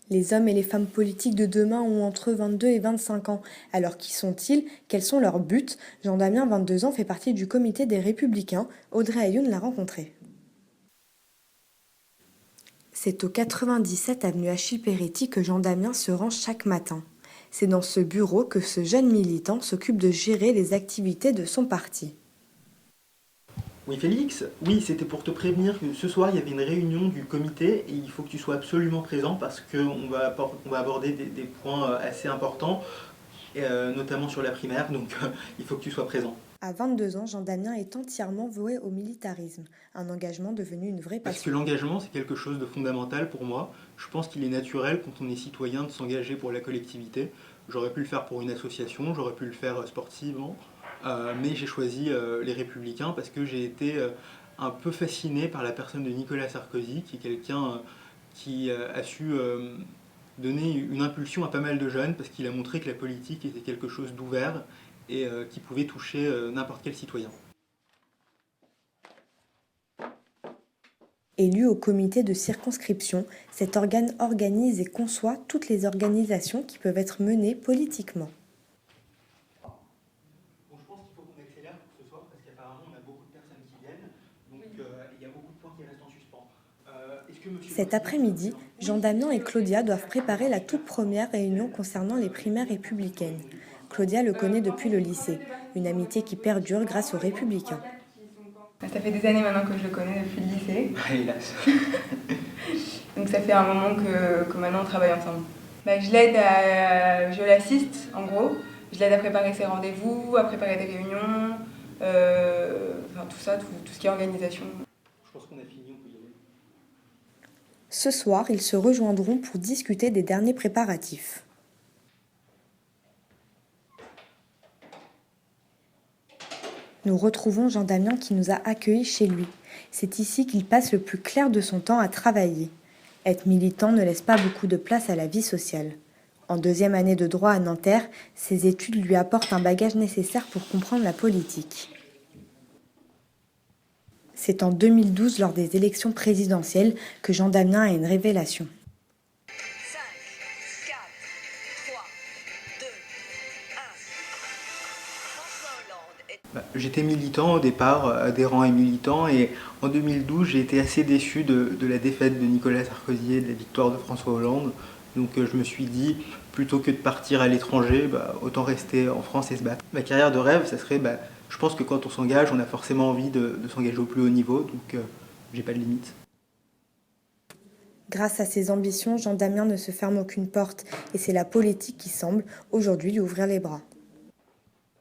Les hommes et les femmes politiques de demain ont entre 22 et 25 ans. Alors qui sont-ils? Quels sont leurs buts? Jean Damien, 22 ans, fait partie du comité des Républicains. Audrey Ayoun l'a rencontré. C'est au 97 avenue Achille Péretti que Jean Damien se rend chaque matin. C'est dans ce bureau que ce jeune militant s'occupe de gérer les activités de son parti. Oui Félix, oui c'était pour te prévenir que ce soir il y avait une réunion du comité et il faut que tu sois absolument présent parce qu'on va aborder des points assez importants, notamment sur la primaire, donc il faut que tu sois présent. À 22 ans, Jean Damien est entièrement voué au militarisme, un engagement devenu une vraie Parce que passion. l'engagement c'est quelque chose de fondamental pour moi. Je pense qu'il est naturel quand on est citoyen de s'engager pour la collectivité. J'aurais pu le faire pour une association, j'aurais pu le faire sportivement, mais j'ai choisi les Républicains parce que j'ai été un peu fasciné par la personne de Nicolas Sarkozy, qui est quelqu'un qui a su donner une impulsion à pas mal de jeunes parce qu'il a montré que la politique était quelque chose d'ouvert et qui pouvait toucher n'importe quel citoyen. Élu au comité de circonscription, cet organe organise et conçoit toutes les organisations qui peuvent être menées politiquement. Bon, je pense qu'il faut qu'on accélère pour ce soir parce qu'apparemment on a beaucoup de personnes qui viennent, donc il y a beaucoup de points qui restent en suspens. Cet après-midi, Jean Damien et Claudia doivent préparer la toute première réunion concernant les primaires républicaines. Claudia le connaît depuis le lycée, une amitié qui perdure grâce aux Républicains. Ça fait des années maintenant que je le connais depuis le lycée. Hélas. Donc ça fait un moment que maintenant on travaille ensemble. Je l'assiste en gros. Je l'aide à préparer ses rendez-vous, à préparer des réunions, tout ça, tout ce qui est organisation. Je pense qu'on a fini, on peut y aller. Ce soir, ils se rejoindront pour discuter des derniers préparatifs. Nous retrouvons Jean Damien qui nous a accueillis chez lui. C'est ici qu'il passe le plus clair de son temps à travailler. Être militant ne laisse pas beaucoup de place à la vie sociale. En deuxième année de droit à Nanterre, ses études lui apportent un bagage nécessaire pour comprendre la politique. C'est en 2012, lors des élections présidentielles, que Jean Damien a une révélation. 5, 4, 3, 2, 1. J'étais militant au départ, adhérent et militant, et en 2012 j'ai été assez déçu de la défaite de Nicolas Sarkozy et de la victoire de François Hollande. Donc je me suis dit, plutôt que de partir à l'étranger, autant rester en France et se battre. Ma carrière de rêve, ça serait, je pense que quand on s'engage, on a forcément envie de s'engager au plus haut niveau, donc j'ai pas de limite. Grâce à ses ambitions, Jean Damien ne se ferme aucune porte et c'est la politique qui semble aujourd'hui lui ouvrir les bras.